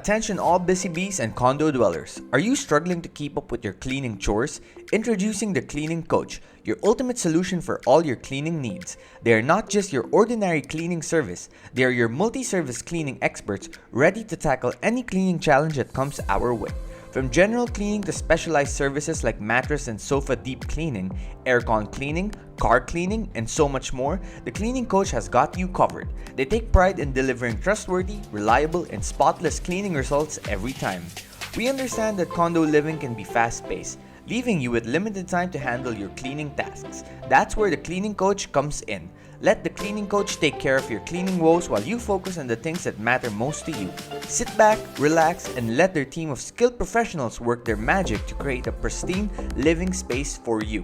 Attention all busy bees and condo dwellers. Are you struggling to keep up with your cleaning chores? Introducing the Cleaning Coach, your ultimate solution for all your cleaning needs. They are not just your ordinary cleaning service, they are your multi-service cleaning experts ready to tackle any cleaning challenge that comes our way. From general cleaning to specialized services like mattress and sofa deep cleaning, aircon cleaning, car cleaning, and so much more, the Cleaning Coach has got you covered. They take pride in delivering trustworthy, reliable, and spotless cleaning results every time. We understand that condo living can be fast-paced, leaving you with limited time to handle your cleaning tasks. That's where the Cleaning Coach comes in. Let the Cleaning Coach take care of your cleaning woes while you focus on the things that matter most to you. Sit back, relax, and let their team of skilled professionals work their magic to create a pristine living space for you.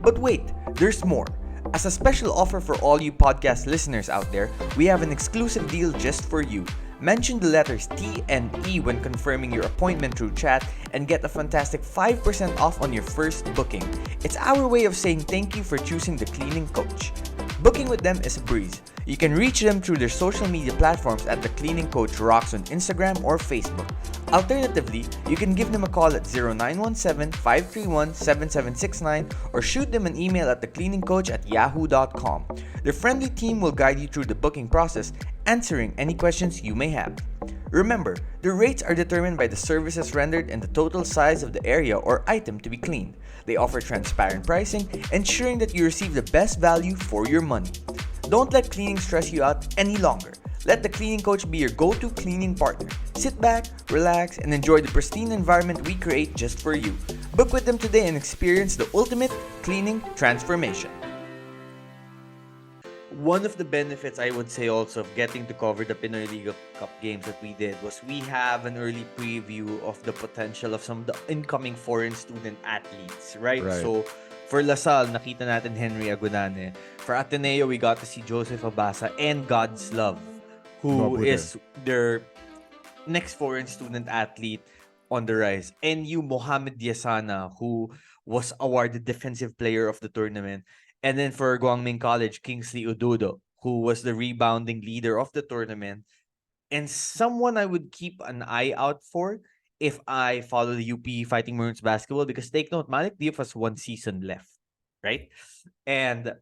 But wait, there's more. As a special offer for all you podcast listeners out there, we have an exclusive deal just for you. Mention the letters T and E when confirming your appointment through chat and get a fantastic 5% off on your first booking. It's our way of saying thank you for choosing the Cleaning Coach. Booking with them is a breeze. You can reach them through their social media platforms at The Cleaning Coach Rocks on Instagram or Facebook. Alternatively, you can give them a call at 0917-531-7769 or shoot them an email at thecleaningcoach@yahoo.com. Their friendly team will guide you through the booking process, answering any questions you may have. Remember, the rates are determined by the services rendered and the total size of the area or item to be cleaned. They offer transparent pricing, ensuring that you receive the best value for your money. Don't let cleaning stress you out any longer. Let the Cleaning Coach be your go-to cleaning partner. Sit back, relax, and enjoy the pristine environment we create just for you. Book with them today and experience the ultimate cleaning transformation. One of the benefits, I would say, also of getting to cover the Pinoyliga Cup games that we did was we have an early preview of the potential of some of the incoming foreign student athletes, right? So, for LaSalle, nakita natin Henry Agunane. For Ateneo, we got to see Joseph Abasa and God's Love, who is their next foreign student athlete on the rise. NU Mohamed Diasana, who was awarded Defensive Player of the tournament. And then for Guangming College, Kingsley Udodo, who was the rebounding leader of the tournament. And someone I would keep an eye out for if I follow the UP Fighting Maroons basketball, because take note, Malik Diop has 1 season left, right? And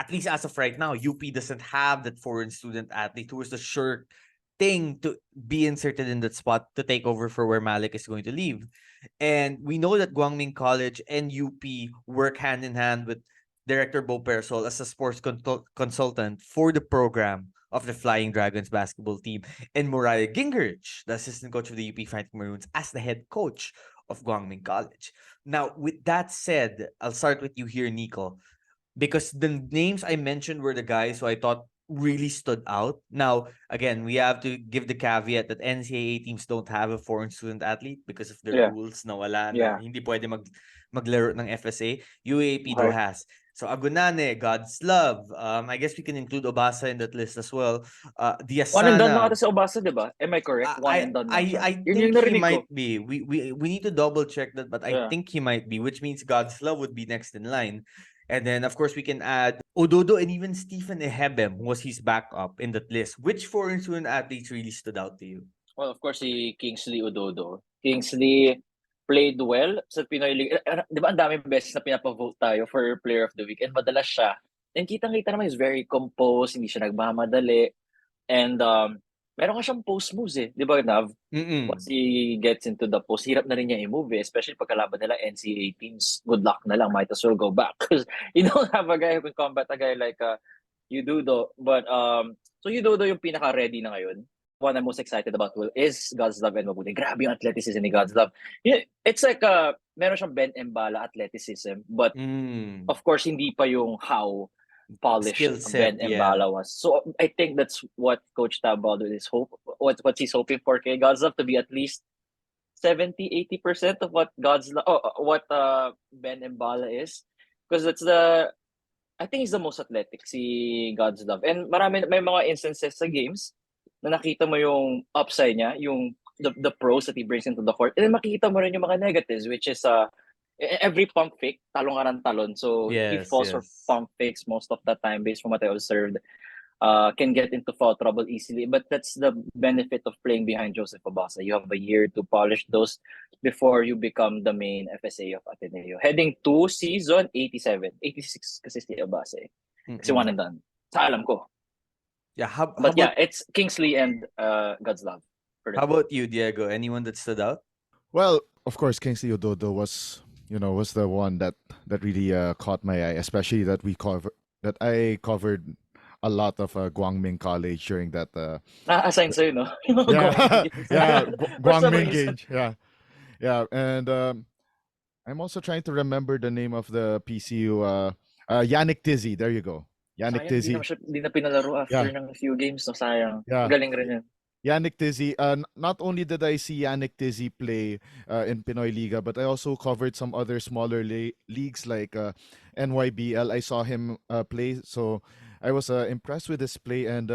at least as of right now, UP doesn't have that foreign student athlete who is the sure thing to be inserted in that spot to take over for where Malik is going to leave. And we know that Guangming College and UP work hand in hand with Director Bo Persol as a sports consultant for the program of the Flying Dragons basketball team, and Moriah Gingrich, the assistant coach of the UP Fighting Maroons, as the head coach of Guangming College. Now, with that said, I'll start with you here, Nico, because the names I mentioned were the guys who I thought really stood out. Now, again, we have to give the caveat that NCAA teams don't have a foreign student athlete because of their rules na wala na hindi pwede maglaro ng FSA. UAAP though has. So Agunane, God's Love. I guess we can include Obasa in that list as well. Diasana. One and done na ata si Obasa, di ba? Am I correct? One and done na siya. I Yun think yung he narinig ko. might be. We need to double check that, but I think he might be, which means God's Love would be next in line. And then, of course, we can add Ododo and even Stephen Ehebem was his backup in that list. Which foreign student athletes really stood out to you? Well, of course, si Kingsley Udodo. Kingsley played well sa Pinoy League. Di ba ang daming beses na pinapavote tayo for Player of the Week, and madalas siya. And kitang-kita naman, he's very composed, hindi siya nagmamadali. And meron ka siyang post moves eh. Di ba, Nav? Once he gets into the post, hirap na rin niya i-move eh. Especially pagkalaban nila NCAA teams. Good luck na lang. Might as well go back. Because you don't have a guy who can combat a guy like Udodo. But, so Udodo yung pinaka-ready na ngayon. One I'm most excited about is God's Love and Mabuti. Grabe yung athleticism ni God's Love. It's like, meron siyang Ben Embala athleticism. But, of course, hindi pa yung how polished Ben Embala was. So I think that's what Coach Tabaldo is what he's hoping for kay God's Love, to be at least 70-80% of what Ben Embala is, because I think he's the most athletic, si God's Love. And may mga instances sa games na nakita mo yung upside niya, yung the pros that he brings into the court, and then makikita mo rin yung mga negatives, which is every pump fake, talong ka ng talon. So he falls for pump fakes most of the time based from what I observed. can get into foul trouble easily. But that's the benefit of playing behind Joseph Obasa. You have a year to polish those before you become the main FSA of Ateneo. Heading to season 87, 86 kasi si Obasa eh. Kasi one and done. Sa alam ko. Yeah, how But yeah, about it's Kingsley and God's Love. how about you, Diego? Anyone that stood out? Well, of course, Kingsley Ododo was the one that really caught my eye, especially that I covered a lot of Guangming College during that. Na-assign sa'yo, no? Yung mga Yeah, Guangming games. yeah, For some Guangming reason. Gauge. Yeah, and I'm also trying to remember the name of the PCU. Yannick Tizzy. There you go. Yannick Sayang, Tizzy. di na pinalaro after Yeah, ng few games. No, sayang. yeah. Galing rin yun. Yannick Tizzy. Not only did I see Yannick Tizzy play in Pinoyliga, but I also covered some other smaller leagues like NYBL. I saw him play, so I was impressed with his play. And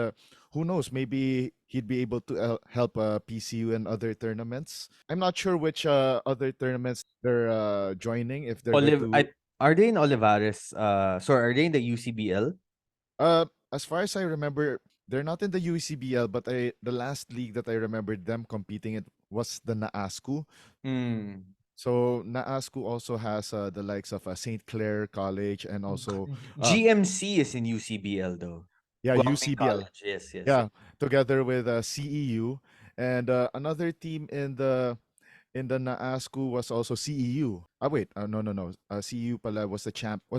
who knows, maybe he'd be able to help PCU in other tournaments. I'm not sure which other tournaments they're joining. If they're going to, Are they in Olivares? Sorry, are they in the UCBL? as far as I remember, they're not in the UCBL, but the last league that I remembered them competing in was the NAASCU. So NAASCU also has the likes of St. Clair College and also GMC is in UCBL though. yeah, Guangming UCBL. College. Yes. Yeah, together with CEU and another team in the NAASCU was also CEU. Wait, no. CEU pala was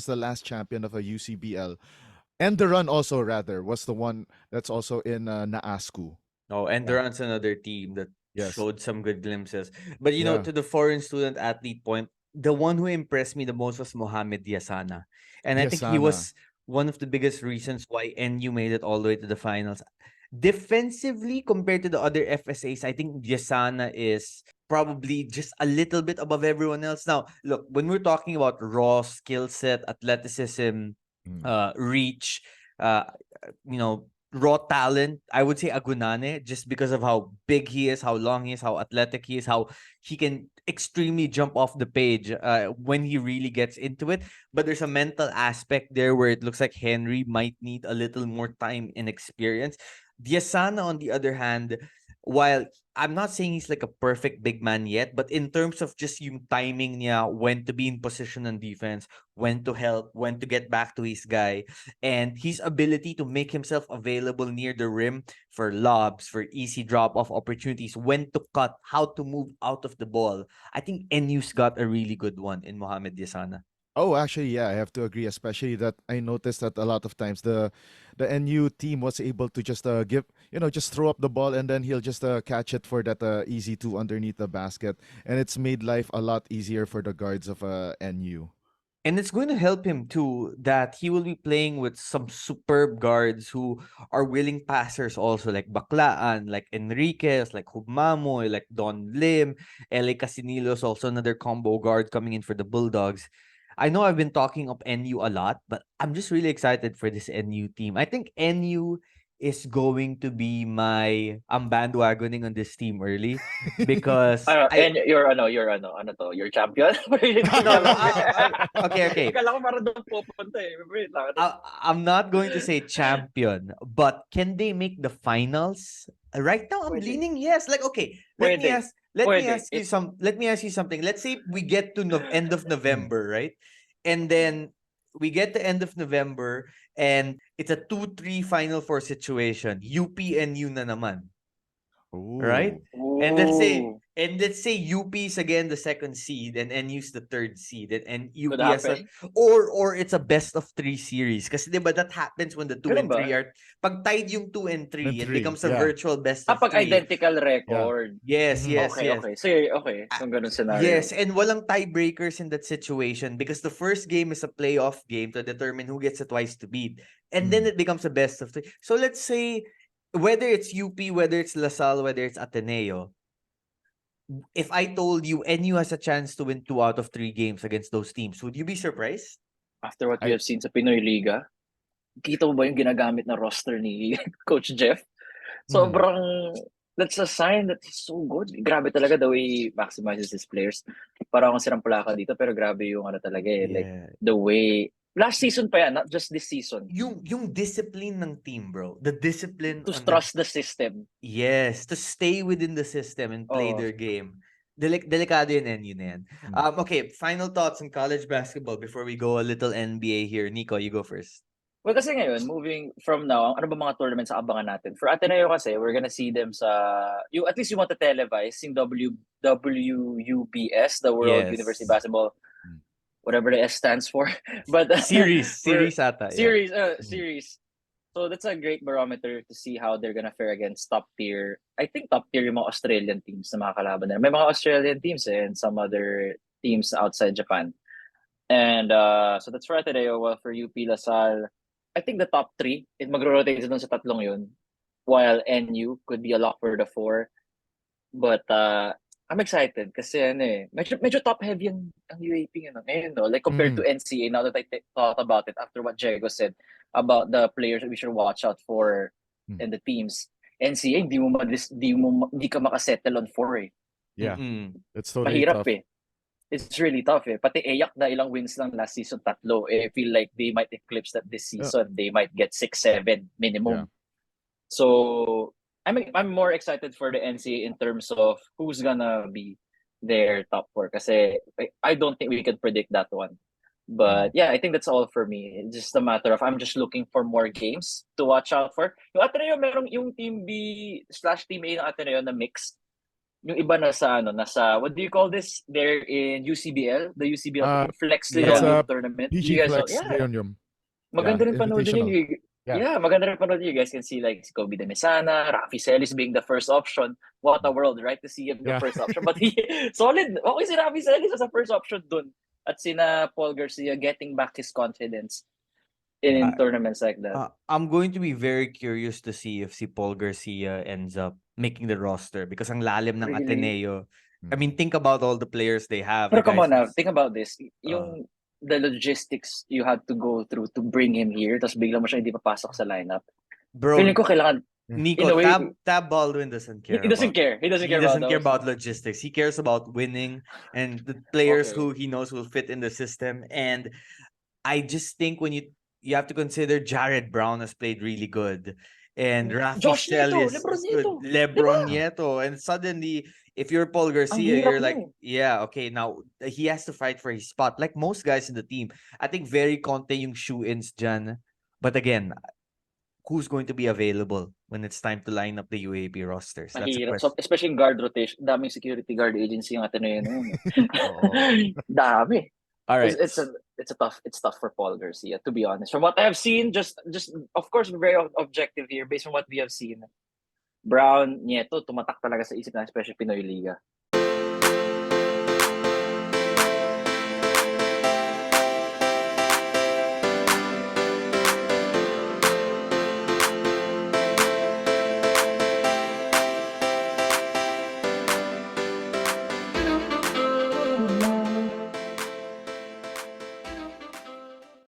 the last champion of a UCBL. And the run also rather was the one that's also in NAASCU. Oh, and Durant's another team that Yes. showed some good glimpses. But you know, Yeah. to the foreign student athlete point, the one who impressed me the most was Mohamed Yasana. And I think he Yasana. was one of the biggest reasons why NU made it all the way to the finals. Defensively, compared to the other FSAs, I think Yasana is probably just a little bit above everyone else. Now, look, when we're talking about raw skill set, athleticism, reach, uh, raw talent, I would say Agunane, just because of how big he is, how long he is, how athletic he is, how he can extremely jump off the page when he really gets into it. But there's a mental aspect there where it looks like Henry might need a little more time and experience. Diasana, on the other hand, while I'm not saying he's like a perfect big man yet, but in terms of just yung timing niya, when to be in position on defense, when to help, when to get back to his guy, and his ability to make himself available near the rim for lobs, for easy drop-off opportunities, when to cut, how to move out of the ball. I think NU's got a really good one in Mohamed Yasana. Oh, actually, yeah, I have to agree. Especially that I noticed that a lot of times the NU team was able to just just throw up the ball and then he'll just catch it for that easy two underneath the basket, and it's made life a lot easier for the guards of NU. And it's going to help him too that he will be playing with some superb guards who are willing passers also, like Baclaan, like Enriquez, like Hugmamoy, like Don Lim, L.A. Casinilos, also another combo guard coming in for the Bulldogs. I know I've been talking up NU a lot, but I'm just really excited for this NU team. I think NU is going to be I'm bandwagoning on this team early because And you're champion? Okay. Akala ko parang doon pupunta eh. Wait lang. I'm not going to say champion, but can they make the finals? Right now, I'm Pwede. leaning yes. Like, okay, let me ask you something. Let's say we get to end of November, right? And then we get to end of November, and it's a 2-3 Final Four situation. UP and U na naman. Right? And let's say UP is again the second seed and NU's the third seed and UP has or it's a best of 3 series kasi diba that happens when the 2 and 3 are pag tied yung 2 and 3 it becomes a virtual best of 3. Pag identical record. Yes. Okay. So ganun scenario. Yes, and walang tiebreakers in that situation because the first game is a playoff game to determine who gets it twice to beat. And then it becomes a best of 3. So let's say whether it's UP, whether it's LaSalle, whether it's Ateneo, if I told you NU has a chance to win 2 out of 3 games against those teams, would you be surprised? After what we have seen sa Pinoyliga, kita mo ba yung ginagamit na roster ni Coach Jeff? Sobrang, that's a sign that he's so good. Grabe talaga the way he maximizes his players. Parang akong sirang plaka dito, pero grabe yung talaga eh. Yeah. Like, the way Last season pa yan, not just this season. Yung discipline ng team, bro. The discipline To on trust the system. yes, to stay within the system and play their game. Delikado yun and yun na yan. Okay, final thoughts on college basketball before we go a little NBA here. Nico, you go first. Well, kasi ngayon, moving from now, ano ba mga tournaments sa abangan natin? For Ateneo kasi, we're gonna see them sa, at least you want to televise, yung WUBS, the World University Yes. Basketball, whatever the S stands for. But Series ata. Series. Series. So that's a great barometer to see how they're gonna fare against top tier. I think top tier yung mga Australian teams na mga kalaban nila. May mga Australian teams and some other teams outside Japan. And so that's for Ateneo. Well, for UP Lasal, I think the top 3, it magro-rotate dun sa tatlong yun. While NU could be a lock for the 4. But I'm excited kasi medyo top heavy ang UAP ngayon, no? Like compared to NCA, now that I thought about it after what Diego said about the players that we should watch out for and the teams. NCA, hindi ka makasettle on 4 eh. Yeah. It's totally Mahirap tough. It's really tough eh. Pati EYAC na ilang wins lang last season, 3. I feel like they might eclipse that this season. They might get 6-7 minimum. So I'm more excited for the NCAA in terms of who's gonna be their top 4. Kasi I don't think we could predict that one. But yeah, I think that's all for me. It's just a matter of I'm just looking for more games to watch out for. Yung Ateneo, merong yung Team B/Team A ng Ateneo na mixed. Yung iba nasa what do you call this? They're in UCBL, the UCBL Flex Leonium tournament. PG You guys Flex know, Leonium. Maganda rin panoodin yun. Maganda rin panoodin. You guys can see like si Kobe de Mesana, Rafi Celis being the first option. What a world, right? To see him the first option. But he solid. Okay si Rafi Celis as a first option dun. At sina Paul Garcia getting back his confidence in tournaments like that. I'm going to be very curious to see if si Paul Garcia ends up making the roster because ang lalim ng Ateneo. I mean, think about all the players they have. Pero come on now, think about this. Yung the logistics you had to go through to bring him here, tapos bigla mo siya hindi papasok sa lineup. Bro, feeling ko kailangan Nico, Tab Baldwin doesn't care. He doesn't care. He doesn't care about logistics. He cares about winning and the players who he knows will fit in the system. And I just think when you have to consider Jared Brown has played really good. And Rafi Celis is good. Lebron Nieto. And suddenly, if you're Paul Garcia, you're like, yeah, okay, now he has to fight for his spot. Like most guys in the team. I think very konti yung shoe-ins dyan. But again, who's going to be available when it's time to line up the UAAP rosters? That's a question. So, especially in guard rotation. Daming security guard agency yung Ateneo na yun. Dami. All right. It's tough for Paul Garcia, to be honest. From what I have seen, just of course we're very objective here based on what we have seen. Brown, Nieto, tumatak talaga sa isip na especially Pinoyliga.